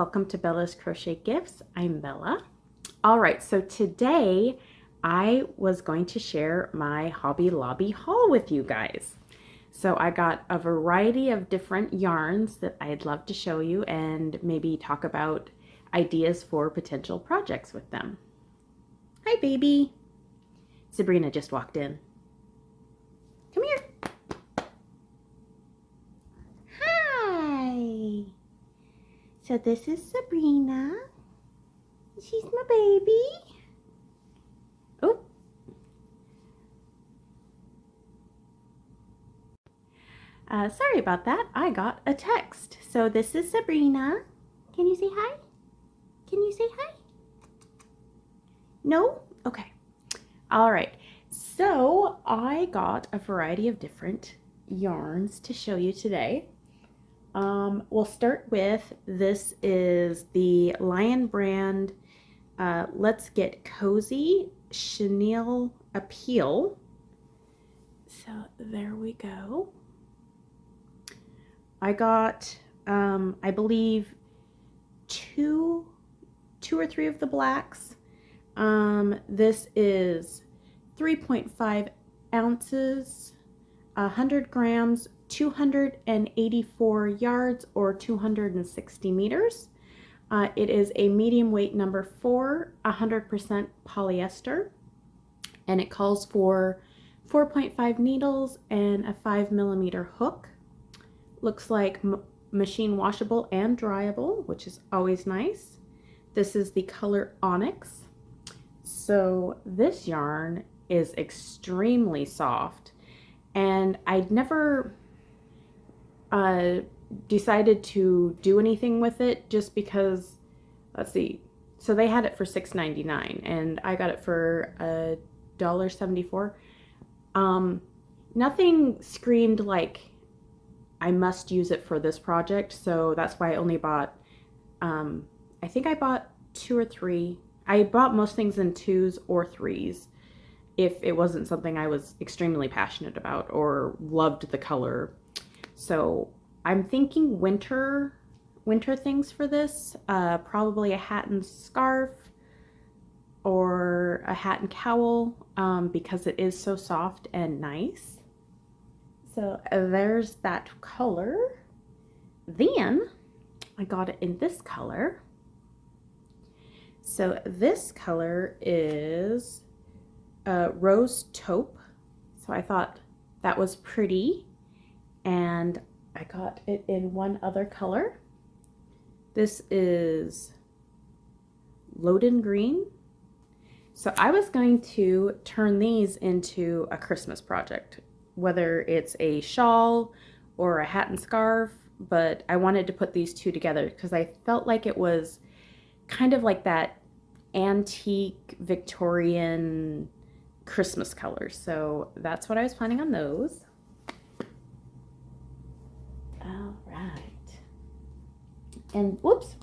welcome to Bella's Crochet Gifts. I'm Bella. All right, so today I was going to share my Hobby Lobby haul with you guys. So I got a variety of different yarns that I'd love to show you and maybe talk about ideas for potential projects with them. Hi, baby. Sabrina just walked in. Come here. Hi. So this is Sabrina. She's my baby. Oh. Sorry about that. I got a text. So this is Sabrina. Can you say hi? Can you say hi? No? Okay. All right. So I got a variety of different yarns to show you today. We'll start with, this is the Lion brand Let's Get Cozy Chenille Appeal. So there we go. I got, I believe, two or three of the blacks. This is 3.5 ounces, 100 grams, 284 yards or 260 meters. It is a medium weight number 4, 100% polyester, and it calls for 4.5 needles and a 5mm hook. Looks like machine washable and dryable, which is always nice. This is the color Onyx. So this yarn is extremely soft, and I'd never decided to do anything with it just because, let's see, so they had it for $6.99 and I got it for $1.74. Nothing screamed like I must use it for this project, so that's why I only bought, I think I bought 2 or 3. I bought most things in 2s or 3s if it wasn't something I was extremely passionate about or loved the color. So I'm thinking winter things for this, probably a hat and scarf or a hat and cowl, because it is so soft and nice. So there's that color. Then I got it in this color. So this color is Rose Taupe. So I thought that was pretty, and I got it in one other color. This is Loden Green. So I was going to turn these into a Christmas project, whether it's a shawl or a hat and scarf, but I wanted to put these two together because I felt like it was kind of like that antique Victorian Christmas color. So that's what I was planning on those. All right. And whoops.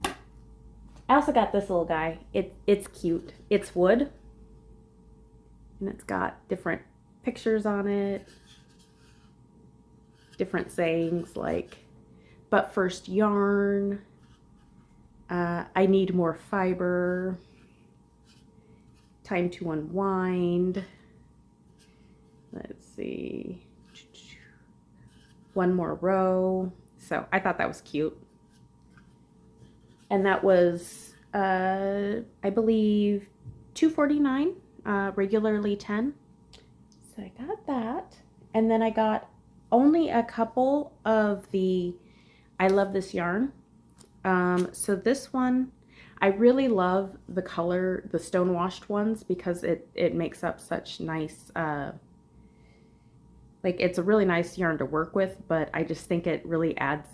I also got this little guy. It's cute. It's wood. And it's got different pictures on it. Different sayings like, but first yarn. I need more fiber. Time to unwind. Let's see. One more row. So I thought that was cute. And that was, I believe, $2.49, regularly $10. So I got that. And then I got only a couple of the I Love This Yarn. So this one, I really love the color, the stone washed ones, because it makes up such nice, like, it's a really nice yarn to work with, but I just think it really adds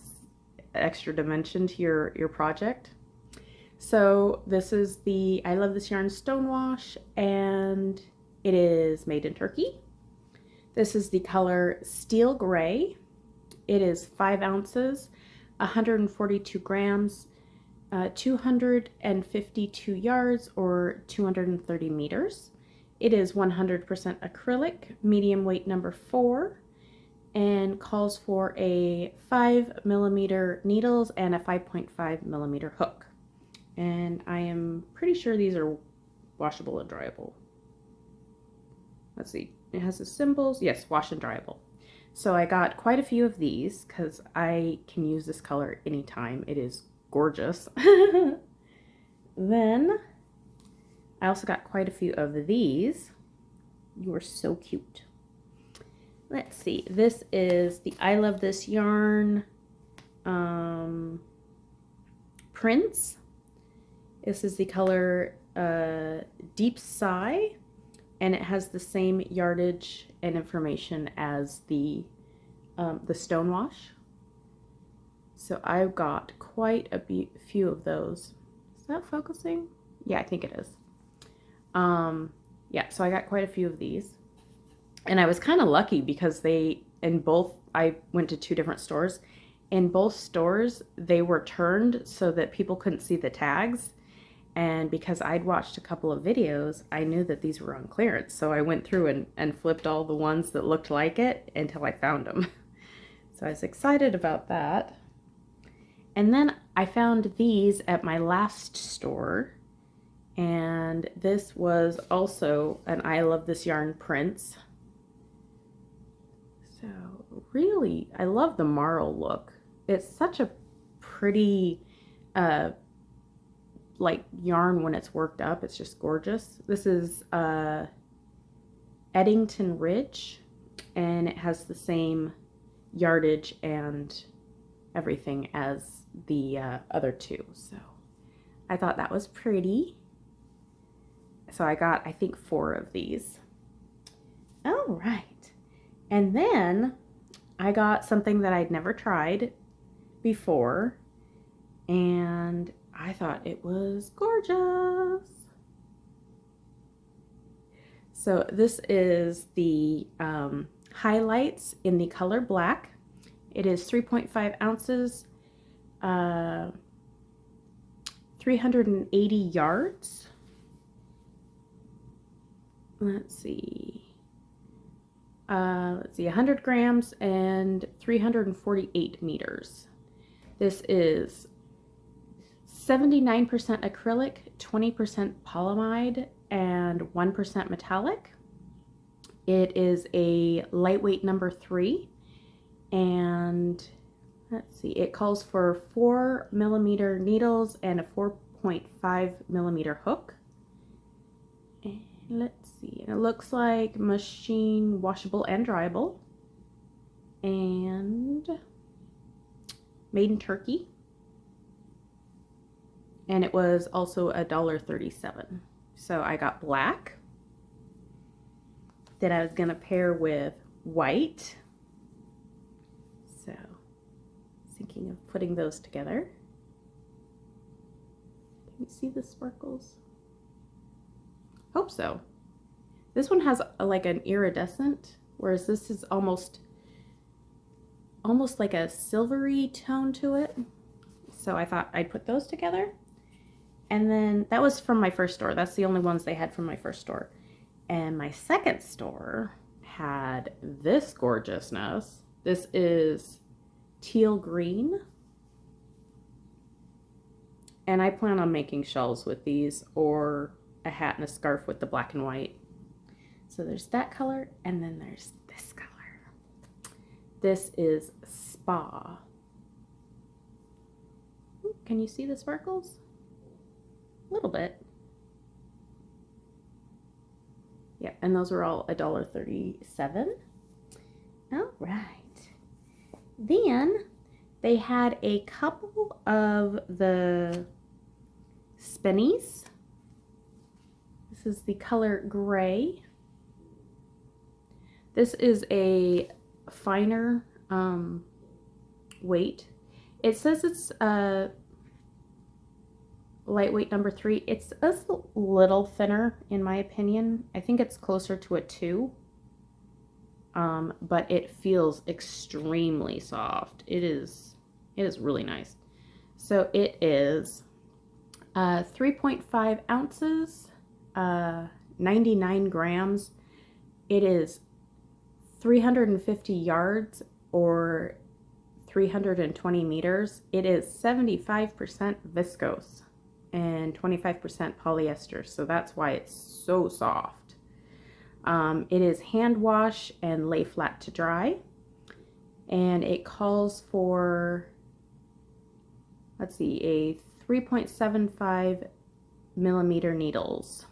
extra dimension to your project. So this is the I Love This Yarn Stone Wash, and it is made in Turkey. This is the color Steel Gray. It is 5 ounces, 142 grams, 252 yards or 230 meters. It is 100% acrylic, medium weight number 4, and calls for a 5mm needles and a 5.5mm hook. And I am pretty sure these are washable and dryable. Let's see, it has the symbols. Yes, wash and dryable. So I got quite a few of these because I can use this color anytime. It is gorgeous. Then I also got quite a few of these. You are so cute. Let's see, this is the I Love This Yarn prints. This is the color Deep Sigh, and it has the same yardage and information as the Stonewash. So I've got quite a few of those. Is that focusing? Yeah, I think it is. Yeah, so I got quite a few of these. And I was kind of lucky because I went to 2 different stores. In both stores, they were turned so that people couldn't see the tags. And because I'd watched a couple of videos, I knew that these were on clearance. So I went through and flipped all the ones that looked like it until I found them. So I was excited about that. And then I found these at my last store. And this was also an I Love This Yarn prints. So really, I love the marl look. It's such a pretty like yarn when it's worked up. It's just gorgeous. This is Eddington Ridge, and it has the same yardage and everything as the other 2. So I thought that was pretty. So I got, I think, 4 of these. All right. And then I got something that I'd never tried before, and I thought it was gorgeous. So this is the highlights in the color black. It is 3.5 ounces, 380 yards. Let's see, 100 grams and 348 meters. This is 79% acrylic, 20% polyamide, and 1% metallic. It is a lightweight number 3, and let's see, it calls for 4mm needles and a 4.5mm hook. And let's see, it looks like machine washable and dryable, and made in Turkey. And it was also $1.37. So I got black that I was gonna pair with white. So thinking of putting those together. Can you see the sparkles? Hope so. This one has like an iridescent, whereas this is almost like a silvery tone to it. So I thought I'd put those together. And then that was from my first store. That's the only ones they had from my first store. And my second store had this gorgeousness. This is teal green. And I plan on making shawls with these, or a hat and a scarf with the black and white. So there's that color, and then there's this color. This is Spa. Can you see the sparkles? A little bit. Yeah, and those were all $1.37. All right. Then they had a couple of the Spinnies. This is the color gray. This is a finer weight. It says it's lightweight number 3. It's a little thinner in my opinion. I think it's closer to a 2. But it feels extremely soft. It is really nice. So it is 3.5 ounces, 99 grams. It is 350 yards or 320 meters. It is 75% viscose and 25% polyester, so that's why it's so soft. It is hand wash and lay flat to dry, and it calls for, let's see, a 3.75 millimeter needles,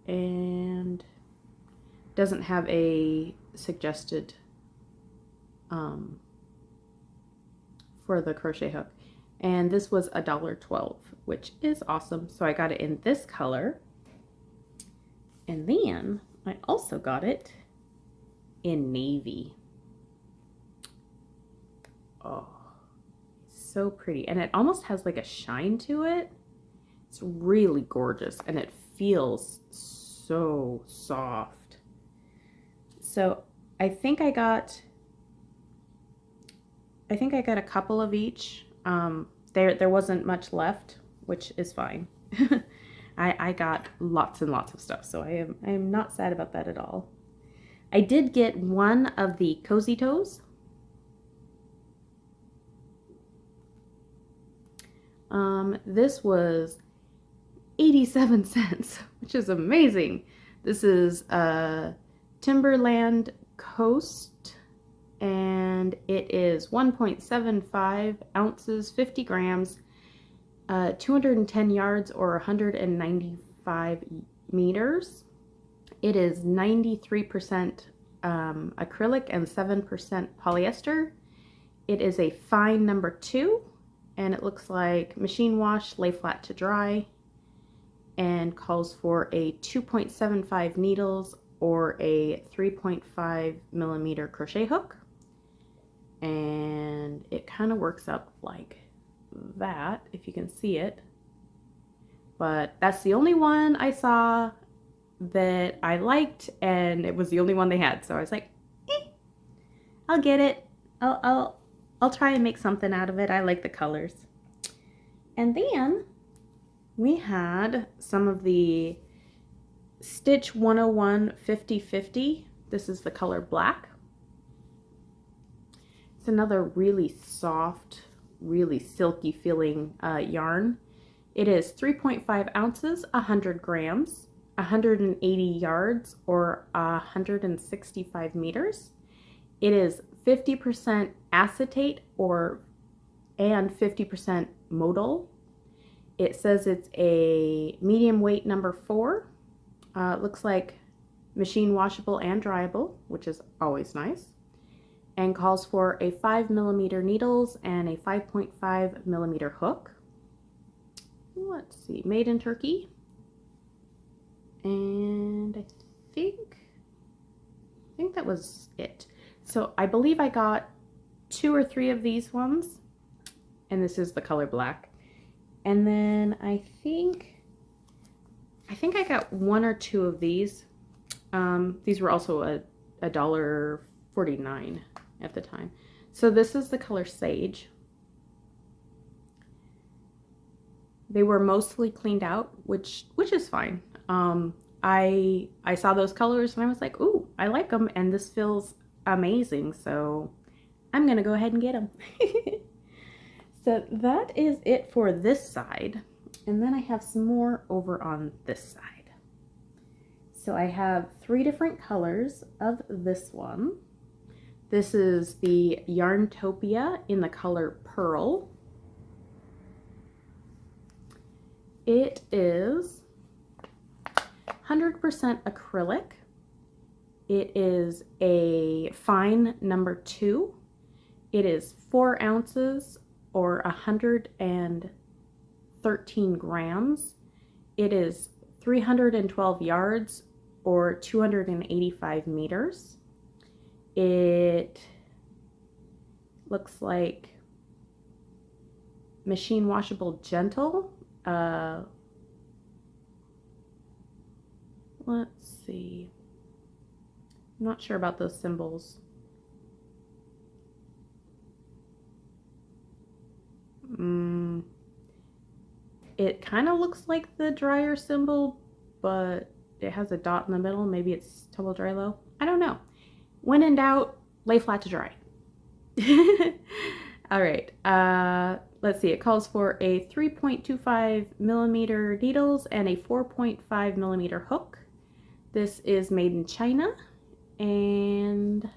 and doesn't have a suggested for the crochet hook. And this was $1.12, which is awesome. So I got it in this color. And then I also got it in navy. Oh, so pretty. And it almost has like a shine to it. It's really gorgeous, and it feels so soft. So I think I got a couple of each. There wasn't much left, which is fine. I got lots and lots of stuff, so I am not sad about that at all. I did get one of the Cozy Toes. This was 87 cents, which is amazing. This is Timberland Coast, and it is 1.75 ounces, 50 grams, 210 yards or 195 meters. It is 93% acrylic and 7% polyester. It is a fine number 2, and it looks like machine wash, lay flat to dry, and calls for a 2.75 needles or a 3.5 millimeter crochet hook. And it kind of works up like that, if you can see it. But that's the only one I saw that I liked, and it was the only one they had. So I was like, I'll get it. I'll try and make something out of it. I like the colors. And then we had some of the Stitch 101 50/50. This is the color black. It's another really soft, really silky feeling yarn. It is 3.5 ounces, 100 grams, 180 yards or 165 meters. It is 50% acetate and 50% modal. It says it's a medium weight number 4. It looks like machine washable and dryable, which is always nice, and calls for a 5 millimeter needles and a 5.5 millimeter hook. Let's see, made in Turkey. And I think that was it. So I believe I got 2 or 3 of these ones, and this is the color black. And then I think I got 1 or 2 of these. These were also $1.49 at the time. So this is the color Sage. They were mostly cleaned out, which is fine. I saw those colors and I was like, ooh, I like them, and this feels amazing, so I'm gonna go ahead and get them. So that is it for this side, and then I have some more over on this side. So I have 3 different colors of this one. This is the Yarn Topia in the color Pearl. It is 100% acrylic. It is a fine number 2. It is 4 ounces or 113 grams. It is 312 yards or 285 meters. It looks like machine washable gentle. Let's see. I'm not sure about those symbols. It kind of looks like the dryer symbol, but it has a dot in the middle. Maybe it's Tumble Dry Low. I don't know. when in doubt, lay flat to dry. All right, let's see. It calls for a 3.25 millimeter needles and a 4.5 millimeter hook. This is made in China, and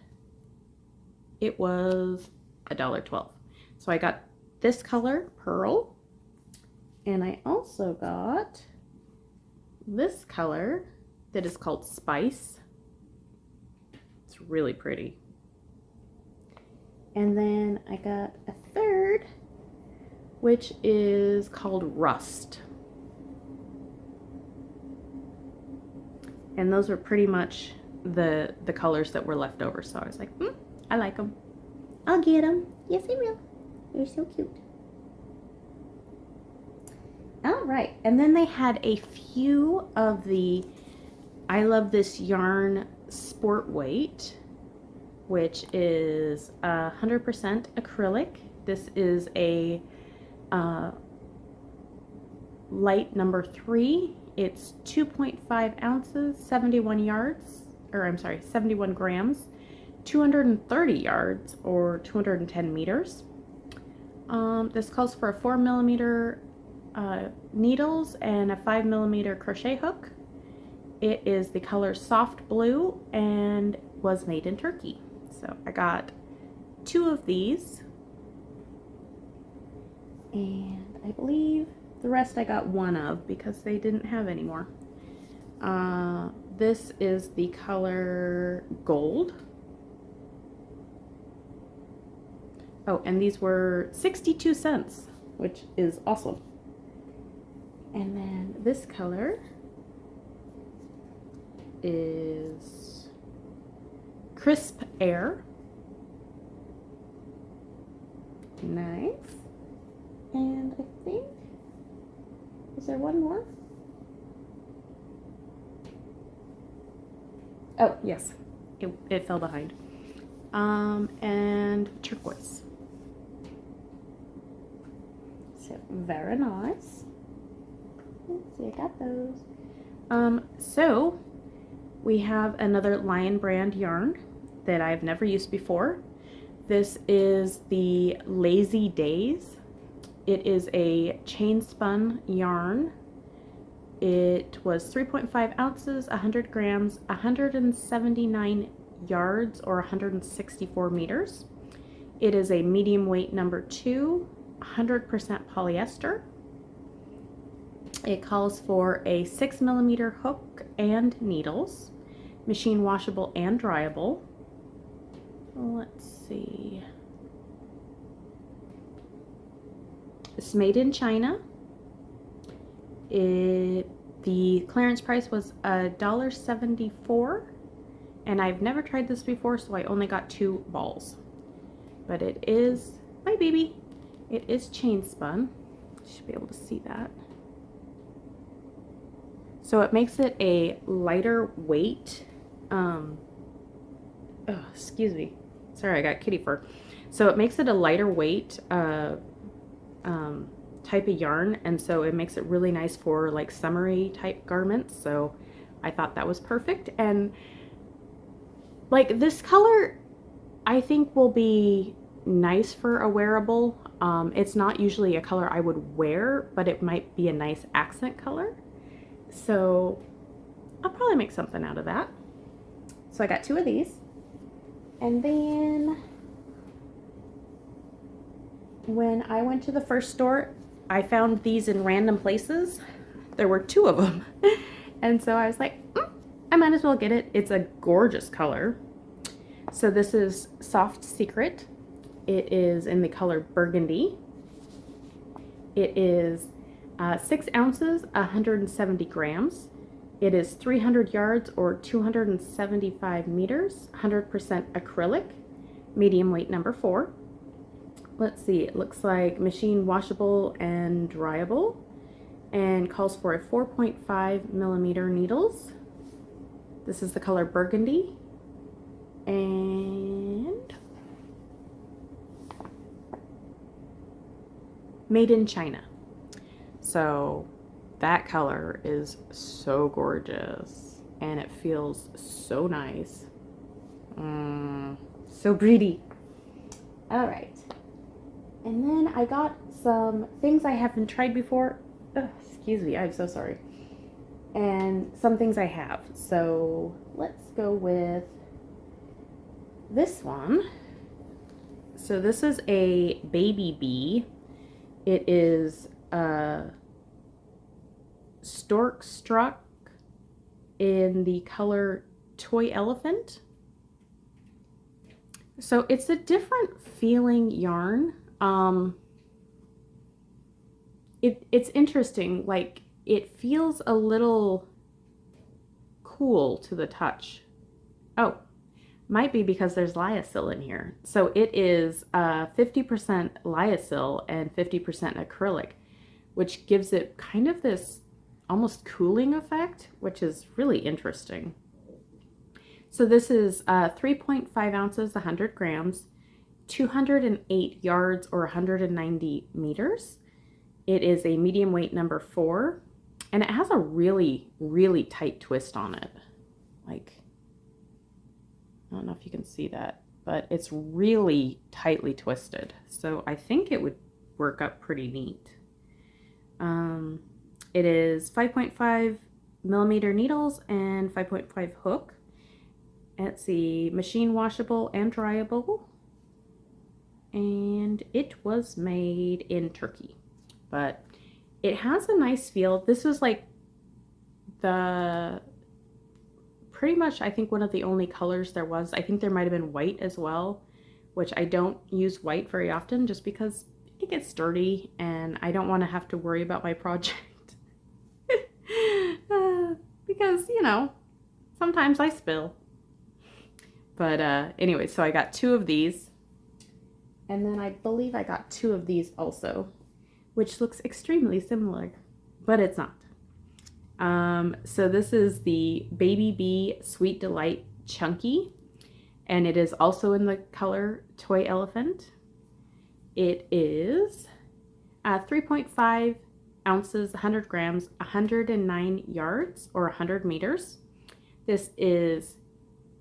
it was $1.12. So I got this color, Pearl, and I also got this color that is called Spice. It's really pretty. And then I got a third, which is called Rust. And those are pretty much the colors that were left over. So I was like, I like them. I'll get them. Yes, I will. They're so cute. All right. And then they had a few of the I Love This Yarn Sport Weight, which is 100% acrylic. This is a light number 3. It's 2.5 ounces, 71 yards, or I'm sorry, 71 grams, 230 yards, or 210 meters. This calls for a 4 millimeter needles and a 5 millimeter crochet hook. It is the color soft blue and was made in Turkey. So I got 2 of these, and I believe the rest I got 1 of because they didn't have any more. This is the color gold. Oh, and these were 62 cents, which is awesome. And then this color is Crisp Air. Nice. And I think, is there one more? Oh, yes. It fell behind. And turquoise. So, very nice. Let's see, I got those. So, we have another Lion brand yarn that I've never used before. This is the Lazy Days. It is a chain spun yarn. It was 3.5 ounces, 100 grams, 179 yards, or 164 meters. It is a medium weight number 2, 100% polyester. It calls for a 6 millimeter hook and needles, machine washable and dryable. Let's see. It's made in China. The clearance price was $1.74, and I've never tried this before, so I only got 2 balls. But it is, my baby, it is chain spun. You should be able to see that. So it makes it a lighter weight, excuse me, sorry, I got kitty fur. So it makes it a lighter weight type of yarn, and so it makes it really nice for like summery type garments. So I thought that was perfect, and like this color I think will be nice for a wearable. It's not usually a color I would wear, but it might be a nice accent color. So I'll probably make something out of that. So I got 2 of these. And then when I went to the first store, I found these in random places. There were 2 of them. And so I was like, I might as well get it. It's a gorgeous color. So this is Soft Secret. It is in the color burgundy. It is 6 ounces, 170 grams. It is 300 yards, or 275 meters, 100% acrylic, medium weight number 4. Let's see, it looks like machine washable and dryable, and calls for a 4.5 millimeter needles. This is the color burgundy, and made in China. So that color is so gorgeous, and it feels so nice. So pretty. All right. And then I got some things I haven't tried before. Ugh, excuse me, I'm so sorry. And some things I have. So let's go with this one. So this is a baby bee. It is stork struck in the color Toy Elephant. So it's a different feeling yarn. It's interesting. Like, it feels a little cool to the touch. Oh, might be because there's lyocell in here. So it is 50% lyocell and 50% acrylic, which gives it kind of this almost cooling effect, which is really interesting. So this is 3.5 ounces, 100 grams, 208 yards or 190 meters. It is a medium weight number 4, and it has a really, really tight twist on it. Like, I don't know if you can see that, but it's really tightly twisted. So I think it would work up pretty neat. It is 5.5 millimeter needles and 5.5 hook. It's the machine washable and dryable. And it was made in Turkey, but it has a nice feel. This is like pretty much, I think, one of the only colors there was. I think there might have been white as well, which I don't use white very often just because it gets dirty and I don't want to have to worry about my project. Because, you know, sometimes I spill. But anyway, so I got 2 of these. And then I believe I got 2 of these also, which looks extremely similar, but it's not. So this is the Baby Bee Sweet Delight Chunky, and it is also in the color Toy Elephant. It is 3.5 ounces, 100 grams, 109 yards or 100 meters. This is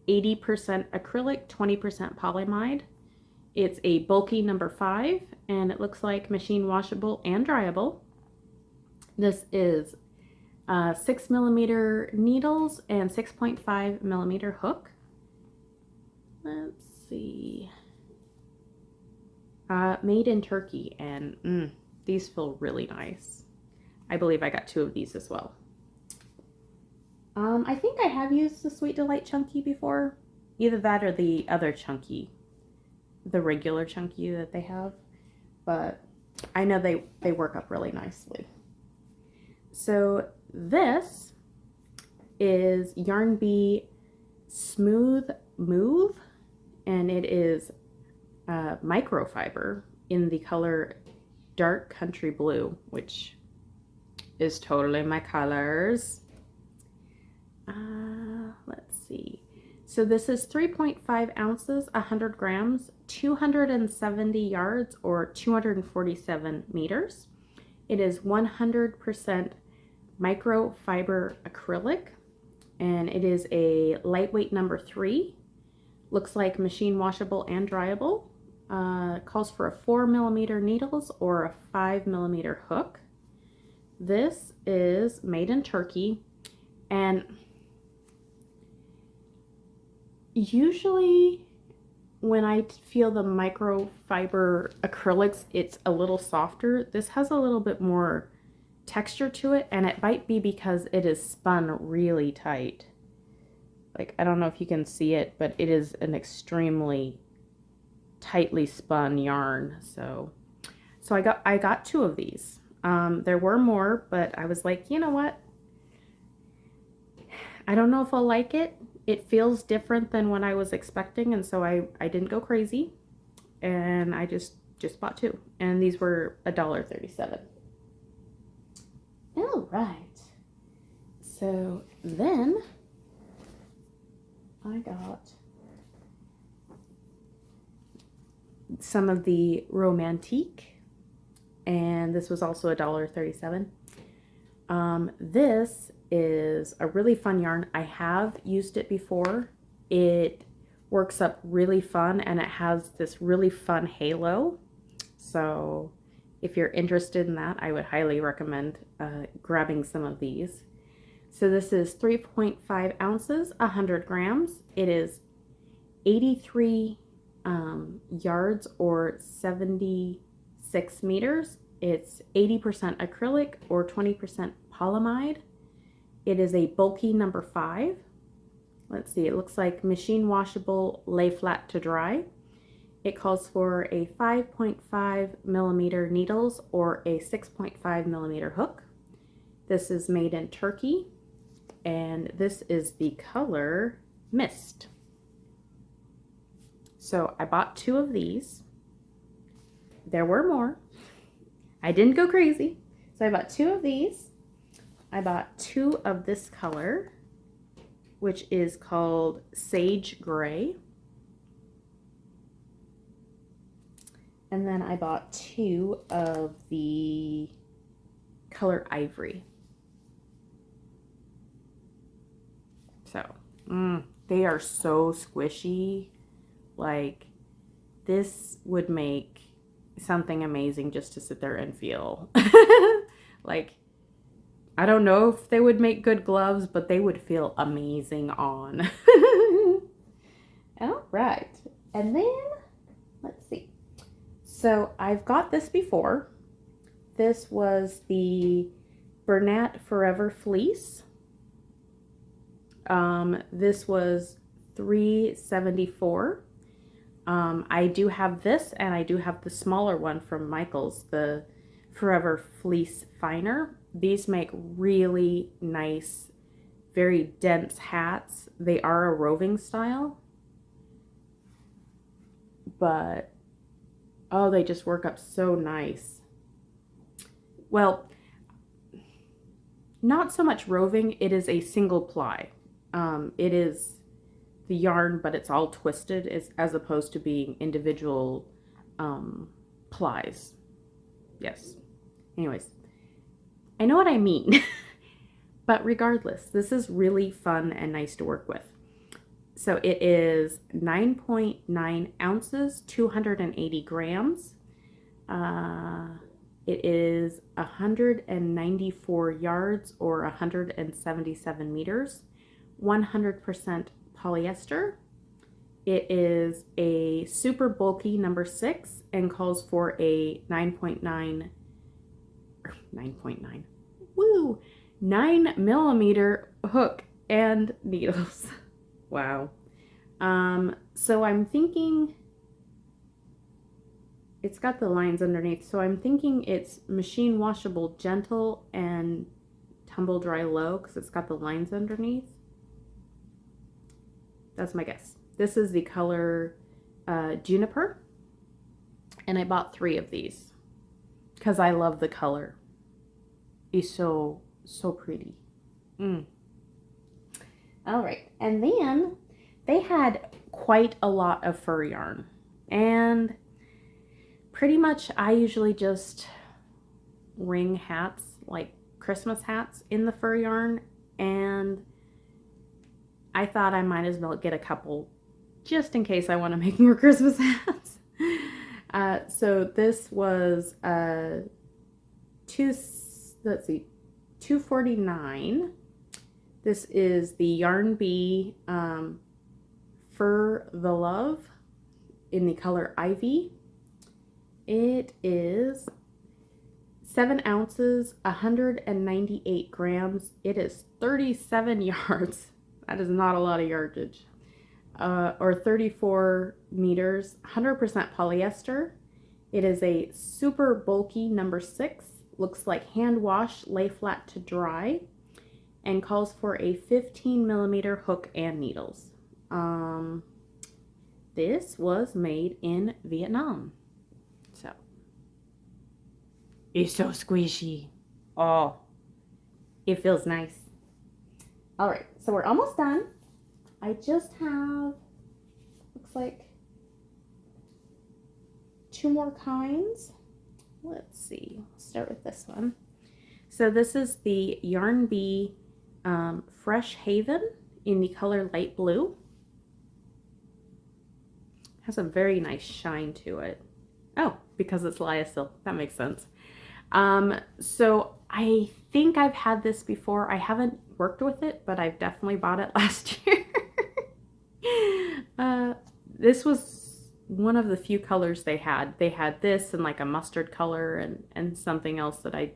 80% acrylic, 20% polyamide. It's a bulky number 5, and it looks like machine washable and dryable. This is 6 millimeter needles and 6.5 millimeter hook. Let's see. Made in Turkey, and these feel really nice. I believe I got 2 of these as well. I think I have used the Sweet Delight Chunky before. Either that or the other Chunky. The regular Chunky that they have. But I know they work up really nicely. So this is Yarn Bee Smooth Move. And it is microfiber in the color Dark Country Blue, which is totally my colors. Let's see. So this is 3.5 ounces, 100 grams, 270 yards or 247 meters. It is 100% microfiber acrylic, and it is a lightweight number 3. Looks like machine washable and dryable. Calls for a 4 millimeter needles or a 5 millimeter hook. This is made in Turkey, and usually when I feel the microfiber acrylics, it's a little softer. This has a little bit more texture to it, and it might be because it is spun really tight. Like, I don't know if you can see it, but it is an extremely tightly spun yarn. So I got 2 of these. There were more, but I was like, you know what? I don't know if I'll like it. It feels different than what I was expecting, and so I didn't go crazy, and I just bought 2, and these were $1.37. All right. So then I got some of the Romantique, and this was also $1.37. This is a really fun yarn. I have used it before. It works up really fun, and it has this really fun halo. So if you're interested in that, I would highly recommend grabbing some of these. So this is 3.5 ounces, 100 grams. It is 83 yards or 76 meters. It's 80% acrylic or 20% polyamide. It is a bulky number 5. Let's see, it looks like machine washable, lay flat to dry. It calls for a 5.5 millimeter needles or a 6.5 millimeter hook. This is made in Turkey, and this is the color Mist. So I bought 2 of these. There were more. I didn't go crazy. So I bought 2 of these. I bought 2 of this color, which is called Sage Gray. And then I bought 2 of the color Ivory. So, they are so squishy. Like, this would make something amazing just to sit there and feel. Like, I don't know if they would make good gloves, but they would feel amazing on. All right. And then, let's see. So I've got this before. This was the Bernat Fur Fleece. This was $3.74. I do have this, and I do have the smaller one from Michaels, the Forever Fleece Finer. These make really nice, very dense hats. They are a roving style, but oh, they just work up so nice. Well, not so much roving, it is a single ply. It is the yarn, but it's all twisted as opposed to being individual plies. Yes. Anyways, I know what I mean. But regardless, this is really fun and nice to work with. So it is 9.9 ounces, 280 grams. It is 194 yards or 177 meters, 100% polyester. It is a super bulky number 6 and calls for a 9.9, woo, 9 millimeter hook and needles. Wow. So I'm thinking it's got the lines underneath. So I'm thinking it's machine washable gentle and tumble dry low because it's got the lines underneath. That's my guess. This is the color Juniper. And I bought 3 of these because I love the color. It's so pretty. All right, and then they had quite a lot of fur yarn, and pretty much I usually just ring hats, like Christmas hats, in the fur yarn, and I thought I might as well get a couple just in case I want to make more Christmas hats. So this was $249. This is the Yarn Bee Fur the Love in the color Ivy. It is 7 ounces, 198 grams. It is 37 yards. That is not a lot of yardage. Or 34 meters, 100% polyester. It is a super bulky number 6. Looks like hand wash, lay flat to dry, and calls for a 15 millimeter hook and needles. This was made in Vietnam. So, it's so squishy. Oh, it feels nice. All right, so we're almost done. I just have, looks like 2 more kinds. Let's see, let's start with this one. So this is the Yarn Bee Fresh Haven in the color light blue. Has a very nice shine to it. Oh, because it's lyocell. That makes sense. So I think I've had this before. I haven't worked with it, but I've definitely bought it last year. This was one of the few colors they had. They had this and like a mustard color and something else that I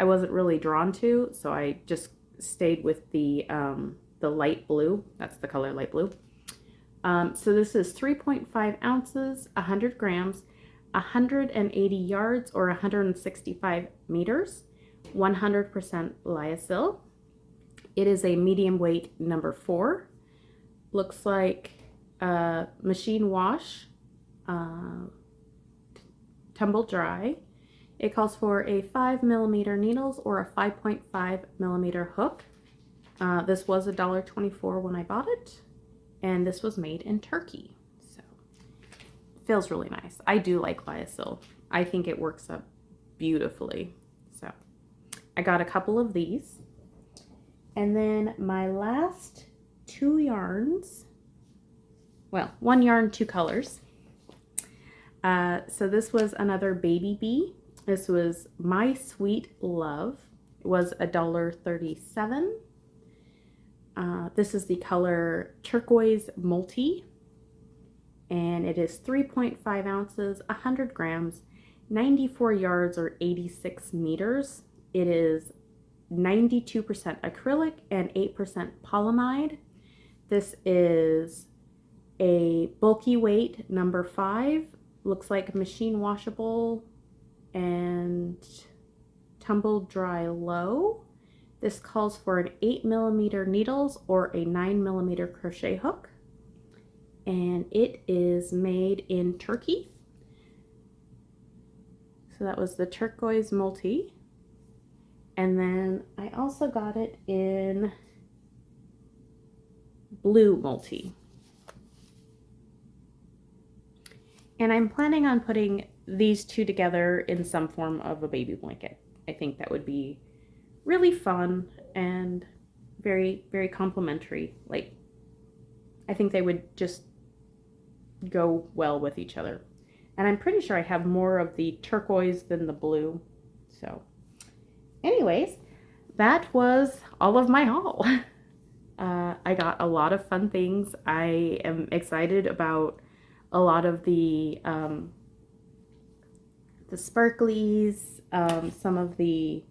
wasn't really drawn to, so I just stayed with the light blue. That's the color, light blue. So this is 3.5 ounces, 100 grams, 180 yards or 165 meters, 100% lyocell. It is a medium weight number 4. Looks like machine wash, tumble dry. It calls for a 5mm needles or a 5.5mm hook. This was $1.24 when I bought it, and this was made in Turkey. So it feels really nice. I do like lyocell. I think it works up beautifully. So I got a couple of these. And then my last 2 yarns, well, 1 yarn, 2 colors. So this was another baby bee. This was My Sweet Love. It was $1.37. This is the color Turquoise Multi, and it is 3.5 ounces, 100 grams, 94 yards or 86 meters. It is 92% acrylic and 8% polyamide. This is a bulky weight number 5. Looks like machine washable and tumble dry low. This calls for an 8mm needles or a 9mm crochet hook. And it is made in Turkey. So that was the Turquoise Multi. And then I also got it in Blue Multi. And I'm planning on putting these two together in some form of a baby blanket. I think that would be really fun and very, very complimentary. Like, I think they would just go well with each other. And I'm pretty sure I have more of the turquoise than the blue. So anyways, that was all of my haul. I got a lot of fun things. I am excited about a lot of the sparklies, some of the,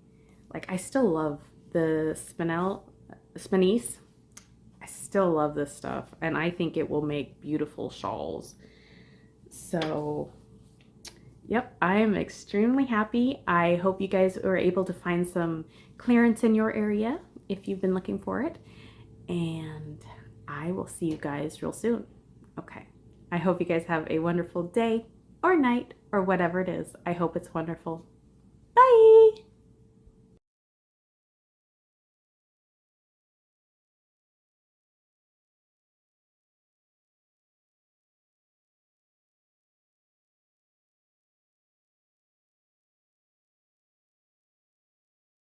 like, I still love the Spinnies. I still love this stuff, and I think it will make beautiful shawls. So, yep, I am extremely happy. I hope you guys are able to find some clearance in your area if you've been looking for it. And I will see you guys real soon. Okay. I hope you guys have a wonderful day or night or whatever it is. I hope it's wonderful. Bye!